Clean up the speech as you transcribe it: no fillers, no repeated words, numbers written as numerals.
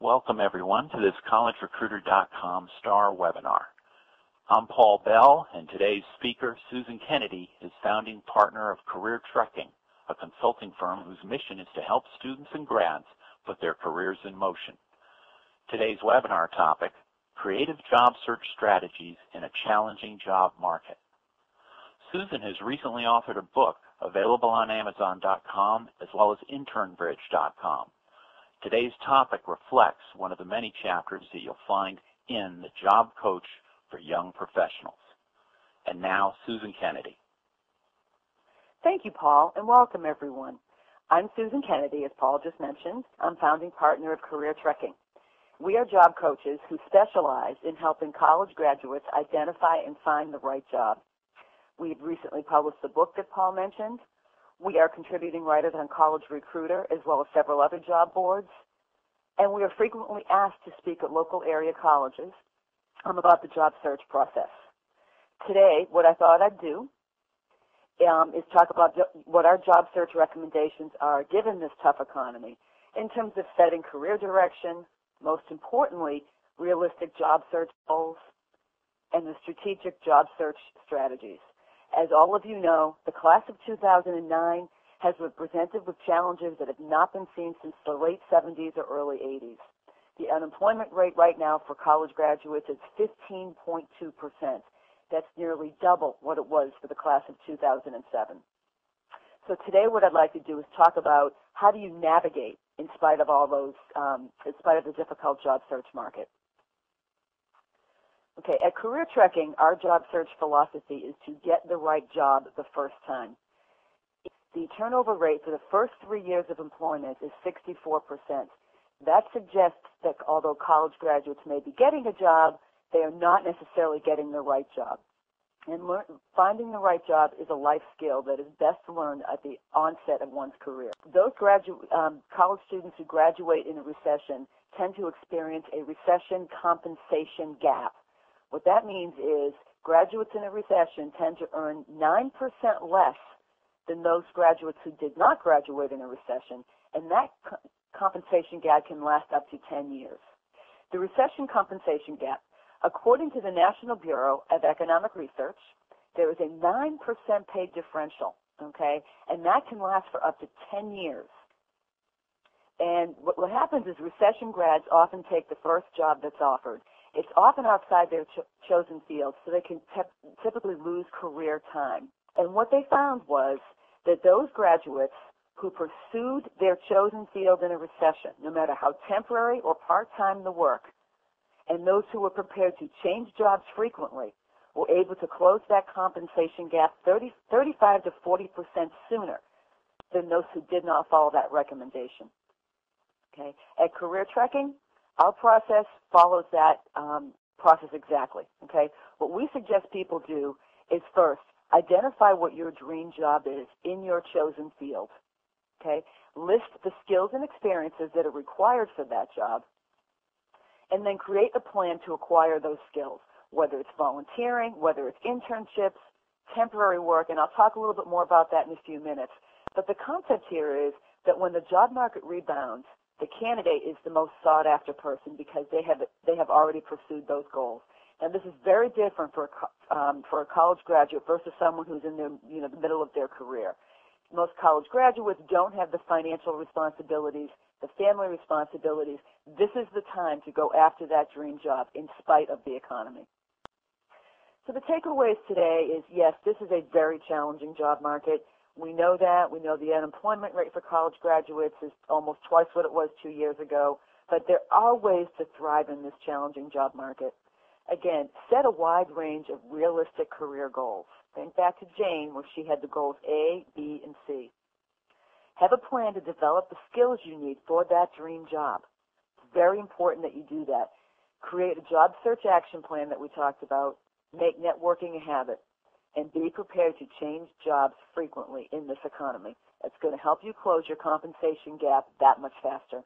Welcome everyone to this CollegeRecruiter.com STAR webinar. I'm Paul Bell, and today's speaker, Susan Kennedy, is founding partner of Career Trekking, a consulting firm whose mission is to help students and grads put their careers in motion. Today's webinar topic, Creative Job Search Strategies in a Challenging Job Market. Susan has recently authored a book available on Amazon.com as well as InternBridge.com. Today's topic reflects one of the many chapters that you'll find in The Job Coach for Young Professionals. And now, Susan Kennedy. Thank you, Paul, and welcome everyone. I'm Susan Kennedy, as Paul just mentioned. I'm founding partner of Career Trekking. We are job coaches who specialize in helping college graduates identify and find the right job. We've recently published the book that Paul mentioned. We are contributing writers on College Recruiter as well as several other job boards. And we are frequently asked to speak at local area colleges about the job search process. Today, what I thought I'd do is talk about what our job search recommendations are given this tough economy in terms of setting career direction, most importantly, realistic job search goals, and the strategic job search strategies. As all of you know, the class of 2009 has been presented with challenges that have not been seen since the late 70s or early 80s. The unemployment rate right now for college graduates is 15.2%. That's nearly double what it was for the class of 2007. So today what I'd like to do is talk about how do you navigate in spite of all those, in spite of the difficult job search market. Okay, at Career Trekking, our job search philosophy is to get the right job the first time. The turnover rate for the first 3 years of employment is 64%. That suggests that although college graduates may be getting a job, they are not necessarily getting the right job. And finding the right job is a life skill that is best learned at the onset of one's career. Those college students who graduate in a recession tend to experience a recession compensation gap. What that means is graduates in a recession tend to earn 9% less than those graduates who did not graduate in a recession, and that compensation gap can last up to 10 years. The recession compensation gap, according to the National Bureau of Economic Research, there is a 9% pay differential, okay, and that can last for up to 10 years. And what happens is recession grads often take the first job that's offered. It's often outside their chosen field, so they can typically lose career time. And what they found was that those graduates who pursued their chosen field in a recession, no matter how temporary or part-time the work, and those who were prepared to change jobs frequently, were able to close that compensation gap 35 to 40% sooner than those who did not follow that recommendation. Okay. At Career Trekking, our process follows that process exactly, okay? What we suggest people do is first, identify what your dream job is in your chosen field, okay? List the skills and experiences that are required for that job, and then create a plan to acquire those skills, whether it's volunteering, whether it's internships, temporary work, and I'll talk a little bit more about that in a few minutes. But the concept here is that when the job market rebounds, the candidate is the most sought-after person because they have already pursued those goals. And this is very different for a college graduate versus someone who's in the middle of their career. Most college graduates don't have the financial responsibilities, the family responsibilities. This is the time to go after that dream job in spite of the economy. So the takeaways today is, yes, this is a very challenging job market. We know that. We know the unemployment rate for college graduates is almost twice what it was 2 years ago. But there are ways to thrive in this challenging job market. Again, set a wide range of realistic career goals. Think back to Jane, where she had the goals A, B, and C. Have a plan to develop the skills you need for that dream job. It's very important that you do that. Create a job search action plan that we talked about. Make networking a habit. And be prepared to change jobs frequently in this economy. It's going to help you close your compensation gap that much faster.